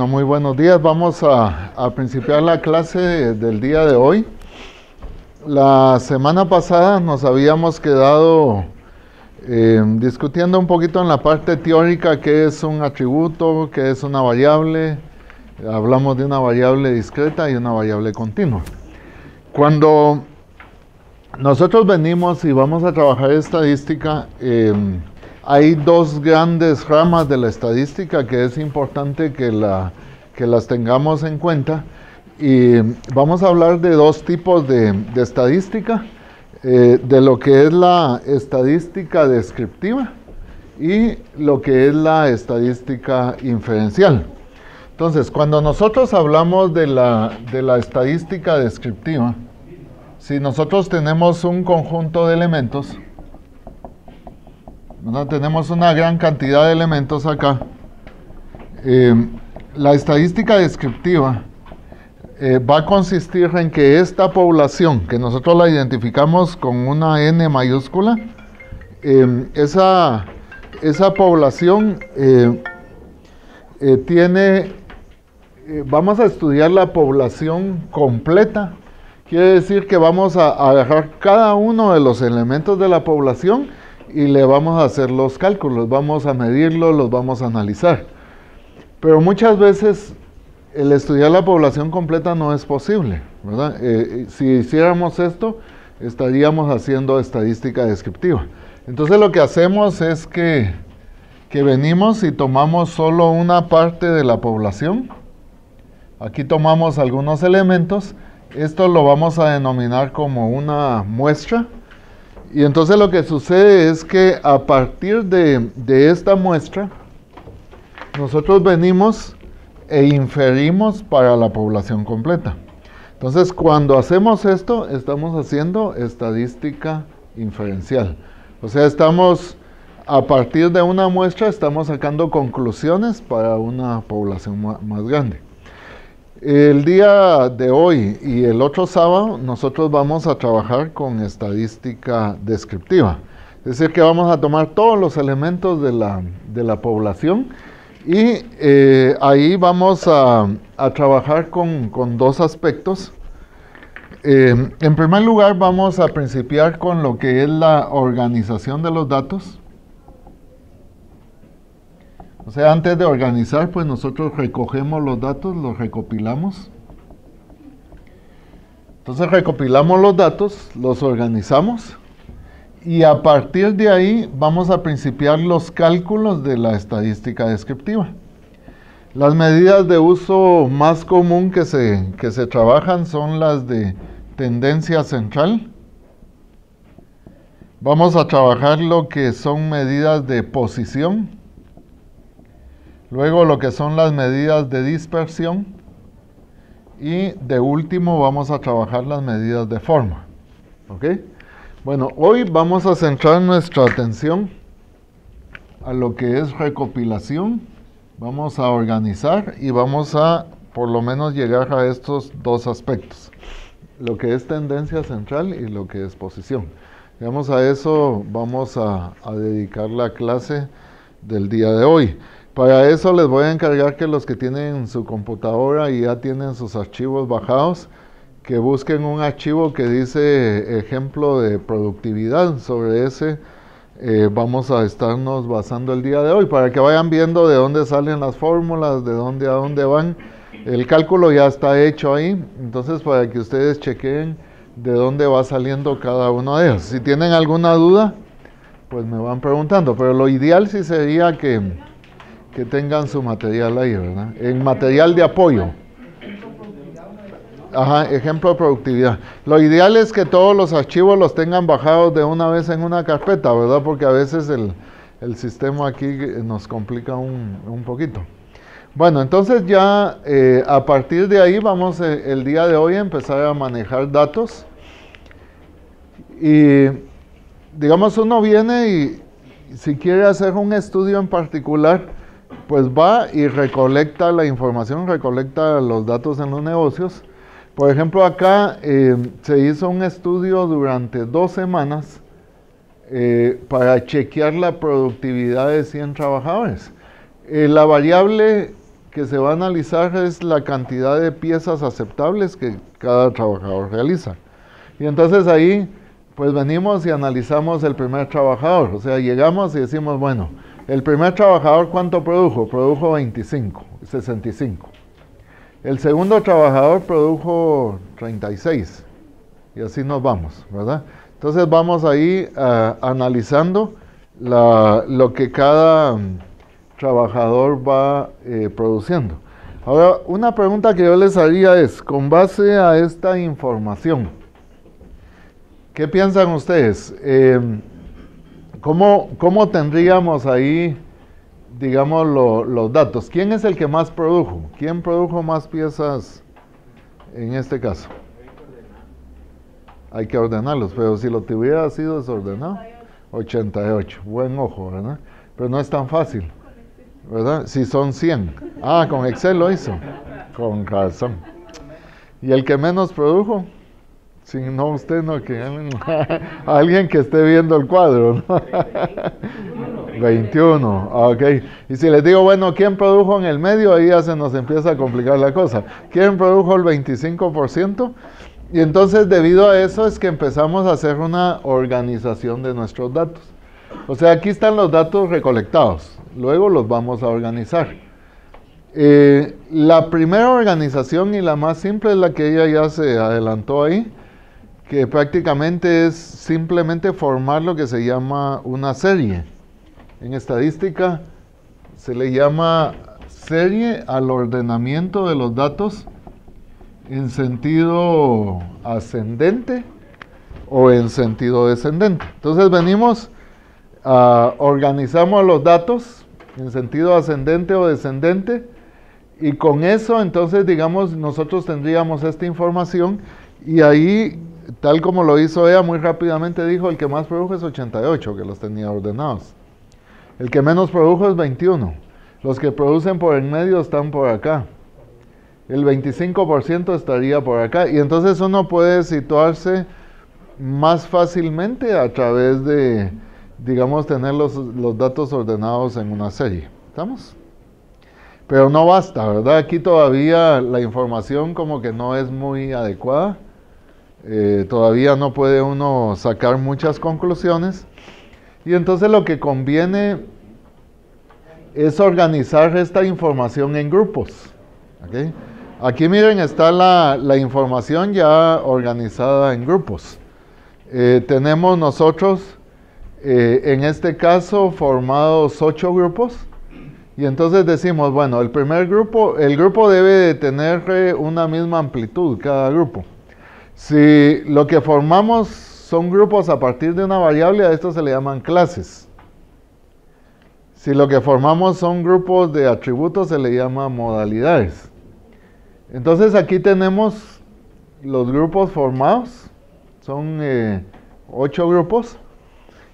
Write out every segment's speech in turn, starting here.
Bueno, muy buenos días. Vamos a principiar la clase del día de hoy. La semana pasada nos habíamos quedado discutiendo un poquito en la parte teórica qué es un atributo, qué es una variable. Hablamos de una variable discreta y una variable continua. Cuando nosotros venimos y vamos a trabajar estadística, hay dos grandes ramas de la estadística que es importante que las tengamos en cuenta. Y vamos a hablar de dos tipos de estadística, de lo que es la estadística descriptiva y lo que es la estadística inferencial. Entonces, cuando nosotros hablamos de la estadística descriptiva, si nosotros tenemos un conjunto de elementos, ¿verdad? Tenemos una gran cantidad de elementos acá. La estadística descriptiva va a consistir en que esta población, que nosotros la identificamos con una N mayúscula, esa población vamos a estudiar la población completa. Quiere decir que vamos a agarrar cada uno de los elementos de la población y le vamos a hacer los cálculos, vamos a medirlos, los vamos a analizar. Pero muchas veces el estudiar la población completa no es posible, ¿verdad? Si hiciéramos esto, estaríamos haciendo estadística descriptiva. Entonces lo que hacemos es que venimos y tomamos solo una parte de la población. Aquí tomamos algunos elementos. Esto lo vamos a denominar como una muestra. Y entonces lo que sucede es que a partir de esta muestra, nosotros venimos e inferimos para la población completa. Entonces, cuando hacemos esto, estamos haciendo estadística inferencial. O sea, a partir de una muestra, estamos sacando conclusiones para una población más grande. El día de hoy y el otro sábado nosotros vamos a trabajar con estadística descriptiva. Es decir, que vamos a tomar todos los elementos de la población y ahí vamos a trabajar con dos aspectos. En primer lugar, vamos a principiar con lo que es la organización de los datos. O sea, antes de organizar, pues nosotros recogemos los datos, los recopilamos. Entonces recopilamos los datos, los organizamos y a partir de ahí vamos a principiar los cálculos de la estadística descriptiva. Las medidas de uso más común que se trabajan son las de tendencia central. Vamos a trabajar lo que son medidas de posición. Luego lo que son las medidas de dispersión y de último vamos a trabajar las medidas de forma. ¿Ok? Bueno, hoy vamos a centrar nuestra atención a lo que es recopilación. Vamos a organizar y vamos a por lo menos llegar a estos dos aspectos. Lo que es tendencia central y lo que es posición. Digamos, a eso vamos a dedicar la clase del día de hoy. Para eso les voy a encargar que los que tienen su computadora y ya tienen sus archivos bajados, que busquen un archivo que dice ejemplo de productividad. Sobre ese vamos a estarnos basando el día de hoy, para que vayan viendo de dónde salen las fórmulas, de dónde a dónde van. El cálculo ya está hecho ahí, entonces para que ustedes chequeen de dónde va saliendo cada uno de ellos. Si tienen alguna duda, pues me van preguntando, pero lo ideal sí sería que tengan su material ahí, ¿verdad? En material de apoyo. Ajá, ejemplo de productividad. Lo ideal es que todos los archivos los tengan bajados de una vez en una carpeta, ¿verdad? Porque a veces el sistema aquí nos complica un poquito. Bueno, entonces ya a partir de ahí vamos el día de hoy a empezar a manejar datos. Y digamos, uno viene y si quiere hacer un estudio en particular, pues va y recolecta la información, recolecta los datos en los negocios. Por ejemplo, acá se hizo un estudio durante 2 semanas para chequear la productividad de 100 trabajadores. La variable que se va a analizar es la cantidad de piezas aceptables que cada trabajador realiza. Y entonces ahí, pues venimos y analizamos el primer trabajador. O sea, llegamos y decimos, bueno, el primer trabajador, ¿cuánto produjo? Produjo 25, 65. El segundo trabajador produjo 36. Y así nos vamos, ¿verdad? Entonces vamos ahí analizando lo que cada trabajador va produciendo. Ahora, una pregunta que yo les haría es, con base a esta información, ¿qué piensan ustedes? ¿Cómo tendríamos ahí, digamos, los datos? ¿Quién es el que más produjo? ¿Quién produjo más piezas en este caso? Hay que ordenarlos, pero si lo tuviera sido desordenado, 88, buen ojo, ¿verdad? Pero no es tan fácil, ¿verdad? Si son 100. Ah, con Excel lo hizo, con razón. ¿Y el que menos produjo? Si no, usted no, que alguien que esté viendo el cuadro, ¿no? 21, ok. Y si les digo, bueno, ¿quién produjo en el medio? Ahí ya se nos empieza a complicar la cosa. ¿Quién produjo el 25%? Y entonces, debido a eso, es que empezamos a hacer una organización de nuestros datos. O sea, aquí están los datos recolectados. Luego los vamos a organizar. La primera organización y la más simple es la que ella ya se adelantó ahí, que prácticamente es simplemente formar lo que se llama una serie. En estadística se le llama serie al ordenamiento de los datos en sentido ascendente o en sentido descendente. Entonces venimos, organizamos los datos en sentido ascendente o descendente, y con eso entonces, digamos, nosotros tendríamos esta información, y ahí, tal como lo hizo ella, muy rápidamente dijo, el que más produjo es 88, que los tenía ordenados. El que menos produjo es 21. Los que producen por en medio están por acá. El 25% estaría por acá. Y entonces uno puede situarse más fácilmente a través de, digamos, tener los datos ordenados en una serie. ¿Estamos? Pero no basta, ¿verdad? Aquí todavía la información como que no es muy adecuada. Todavía no puede uno sacar muchas conclusiones. Y entonces lo que conviene es organizar esta información en grupos. ¿Okay? Aquí miren, está la información ya organizada en grupos. Tenemos nosotros, en este caso, formados 8 grupos. Y entonces decimos, bueno, el primer grupo, el grupo debe de tener una misma amplitud, cada grupo. Si lo que formamos son grupos a partir de una variable, a esto se le llaman clases. Si lo que formamos son grupos de atributos, se le llama modalidades. Entonces aquí tenemos los grupos formados, son 8 grupos,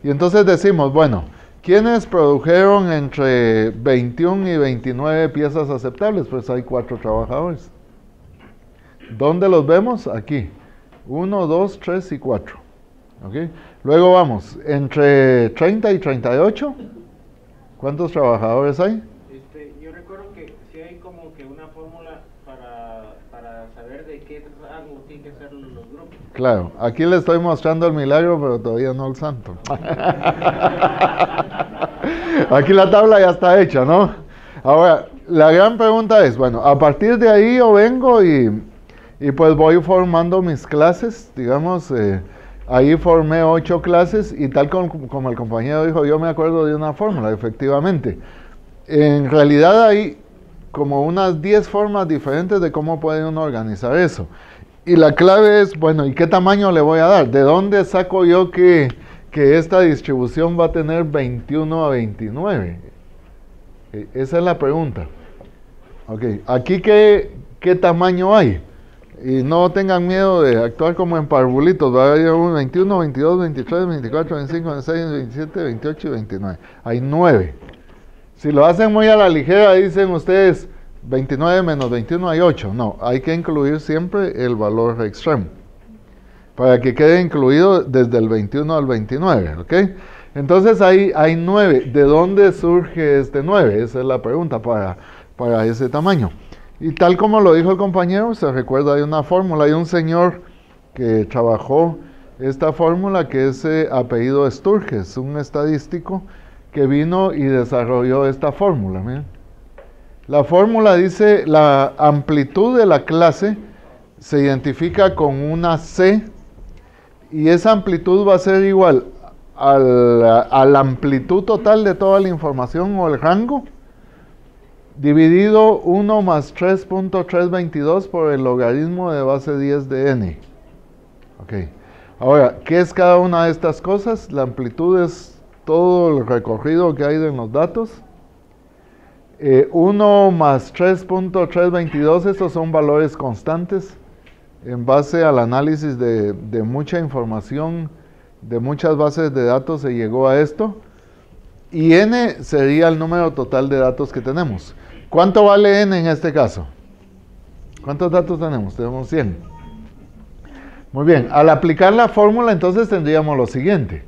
y entonces decimos, bueno, ¿quiénes produjeron entre 21 y 29 piezas aceptables? Pues hay 4 trabajadores. ¿Dónde los vemos? Aquí, 1, 2, 3 y 4. ¿Okay? Luego vamos, entre 30 y 38, ¿cuántos trabajadores hay? Yo recuerdo que sí hay como que una fórmula para saber de qué rango tienen que ser los grupos. Claro, aquí le estoy mostrando el milagro, pero todavía no el santo. Aquí la tabla ya está hecha, ¿no? Ahora, la gran pregunta es, bueno, a partir de ahí yo vengo y pues voy formando mis clases, digamos, ahí formé 8 clases y tal como el compañero dijo, yo me acuerdo de una fórmula, efectivamente. En realidad hay como unas 10 formas diferentes de cómo puede uno organizar eso. Y la clave es, bueno, ¿y qué tamaño le voy a dar? ¿De dónde saco yo que esta distribución va a tener 21 a 29? Esa es la pregunta. Ok, aquí ¿qué tamaño hay? Y no tengan miedo de actuar como en parvulitos. Va a haber 21, 22, 23, 24, 25, 26, 27, 28 y 29. Hay 9. Si lo hacen muy a la ligera, dicen ustedes 29 menos 21 hay 8. No, hay que incluir siempre el valor extremo para que quede incluido desde el 21 al 29, ¿ok? Entonces ahí hay 9. ¿De dónde surge este 9? Esa es la pregunta. para ese tamaño. Y tal como lo dijo el compañero, se recuerda de una fórmula. Hay un señor que trabajó esta fórmula que es apellido Sturges, un estadístico que vino y desarrolló esta fórmula. Miren. La fórmula dice la amplitud de la clase se identifica con una C y esa amplitud va a ser igual a la amplitud total de toda la información o el rango dividido 1 más 3.322 por el logaritmo de base 10 de n. Ok. Ahora, ¿qué es cada una de estas cosas? La amplitud es todo el recorrido que hay en los datos. 1 más 3.322, estos son valores constantes en base al análisis de mucha información, de muchas bases de datos se llegó a esto. Y n sería el número total de datos que tenemos. ¿Cuánto vale n en este caso? ¿Cuántos datos tenemos? Tenemos 100. Muy bien, al aplicar la fórmula entonces tendríamos lo siguiente.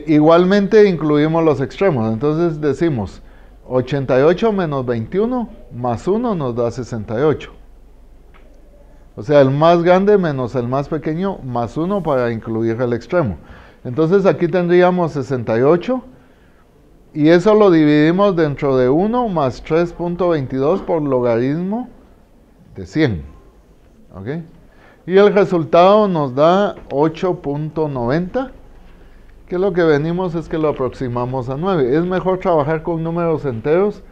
Igualmente incluimos los extremos, entonces decimos 88 menos 21 más 1 nos da 68. O sea, el más grande menos el más pequeño más 1 para incluir el extremo. Entonces aquí tendríamos 68 y eso lo dividimos dentro de 1 más 3.22 por logaritmo de 100. ¿Ok? Y el resultado nos da 8.90, que lo que venimos es que lo aproximamos a 9. Es mejor trabajar con números enteros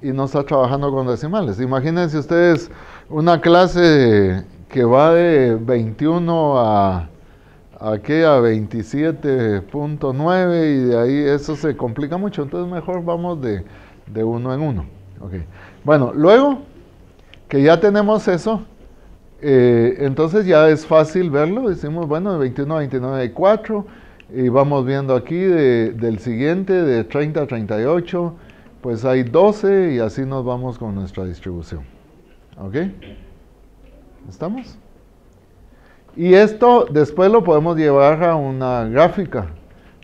y no estar trabajando con decimales. Imagínense ustedes una clase que va de 21 a 27.9 y de ahí eso se complica mucho. Entonces mejor vamos de uno en uno. Okay. Bueno, luego que ya tenemos eso, entonces ya es fácil verlo. Decimos, bueno, de 21 a 29 hay 4. Y vamos viendo aquí del siguiente, de 30 a 38, pues hay 12 y así nos vamos con nuestra distribución. ¿Ok? ¿Estamos? Y esto después lo podemos llevar a una gráfica.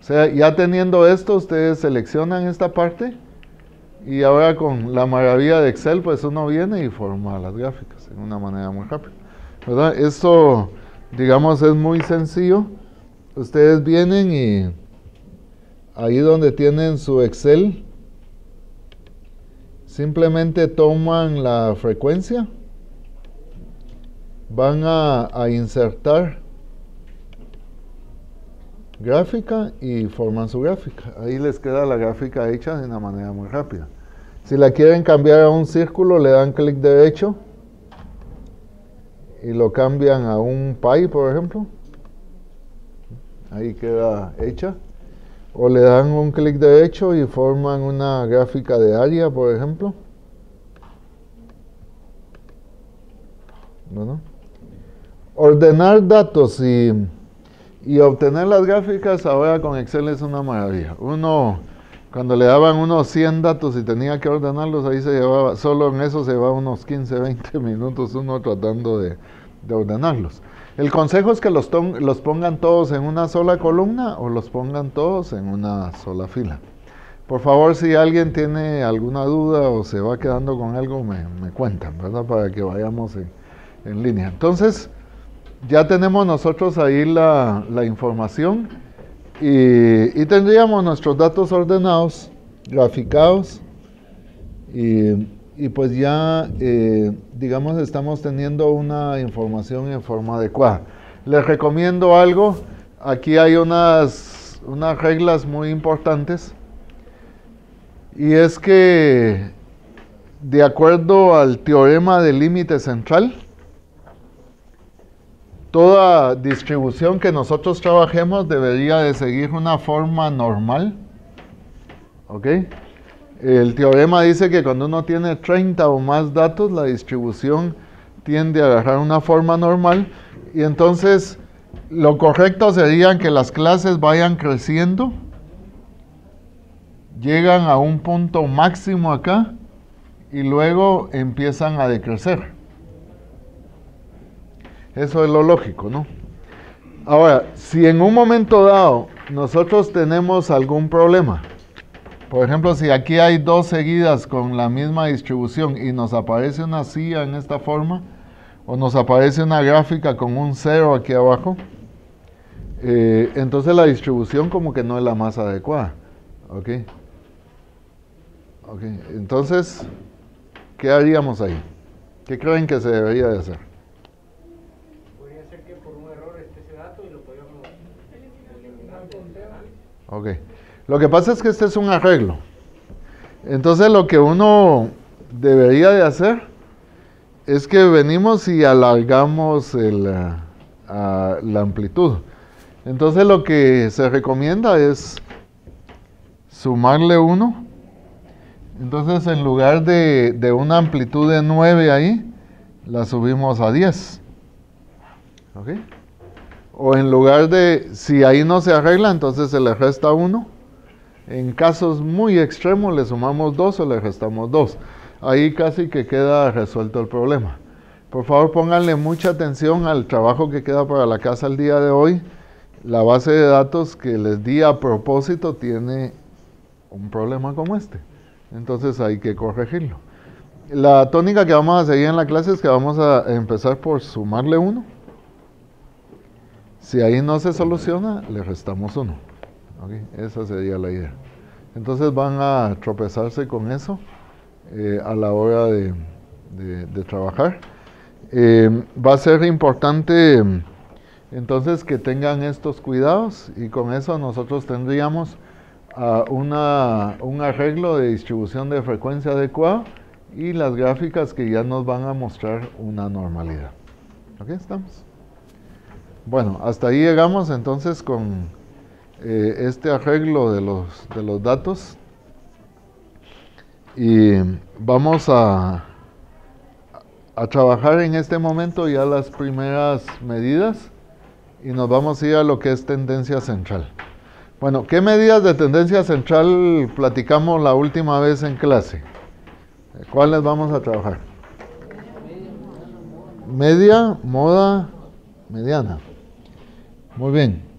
O sea, ya teniendo esto, ustedes seleccionan esta parte y ahora con la maravilla de Excel, pues uno viene y forma las gráficas de una manera muy rápida. ¿Verdad? Esto, digamos, es muy sencillo. Ustedes vienen y ahí donde tienen su Excel, simplemente toman la frecuencia, van a insertar gráfica y forman su gráfica. Ahí les queda la gráfica hecha de una manera muy rápida. Si la quieren cambiar a un círculo, le dan clic derecho y lo cambian a un pie, por ejemplo. Ahí queda hecha. O le dan un clic derecho y forman una gráfica de área, por ejemplo. Bueno. Ordenar datos y obtener las gráficas ahora con Excel es una maravilla. Uno, cuando le daban unos 100 datos y tenía que ordenarlos, ahí se llevaba, solo en eso se llevaba unos 15, 20 minutos uno tratando de ordenarlos. El consejo es que los pongan todos en una sola columna o los pongan todos en una sola fila. Por favor, si alguien tiene alguna duda o se va quedando con algo, me cuentan, ¿verdad? Para que vayamos en línea. Entonces, ya tenemos nosotros ahí la información y tendríamos nuestros datos ordenados, graficados y pues ya, digamos, estamos teniendo una información en forma adecuada. Les recomiendo algo. Aquí hay unas reglas muy importantes. Y es que, de acuerdo al teorema del límite central, toda distribución que nosotros trabajemos debería de seguir una forma normal. ¿Ok? El teorema dice que cuando uno tiene 30 o más datos, la distribución tiende a agarrar una forma normal. Y entonces, lo correcto sería que las clases vayan creciendo, llegan a un punto máximo acá, y luego empiezan a decrecer. Eso es lo lógico, ¿no? Ahora, si en un momento dado nosotros tenemos algún problema, Por ejemplo, si aquí hay dos seguidas con la misma distribución y nos aparece una silla en esta forma, o nos aparece una gráfica con un 0 aquí abajo, entonces la distribución como que no es la más adecuada. ¿Ok? Ok, entonces, ¿qué haríamos ahí? ¿Qué creen que se debería de hacer? Podría ser que por un error esté ese dato y lo podríamos eliminar. Ok, lo que pasa es que este es un arreglo. Entonces lo que uno debería de hacer es que venimos y alargamos la amplitud. Entonces lo que se recomienda es sumarle 1. Entonces en lugar de una amplitud de 9 ahí, la subimos a 10. ¿Ok? O en lugar de, si ahí no se arregla, entonces se le resta 1. En casos muy extremos le sumamos 2 o le restamos 2. Ahí casi que queda resuelto el problema. Por favor, pónganle mucha atención al trabajo que queda para la casa el día de hoy. La base de datos que les di a propósito tiene un problema como este. Entonces hay que corregirlo. La tónica que vamos a seguir en la clase es que vamos a empezar por sumarle 1. Si ahí no se soluciona, le restamos 1. ¿Okay? Esa sería la idea. Entonces van a tropezarse con eso a la hora de trabajar. Va a ser importante entonces que tengan estos cuidados y con eso nosotros tendríamos un arreglo de distribución de frecuencia adecuado y las gráficas que ya nos van a mostrar una normalidad. ¿Ok? ¿Estamos? Bueno, hasta ahí llegamos entonces con este arreglo de los datos y vamos a trabajar en este momento ya las primeras medidas y nos vamos a ir a lo que es tendencia central. Bueno, ¿qué medidas de tendencia central platicamos la última vez en clase? ¿Cuáles vamos a trabajar? Media, moda, mediana. Muy bien.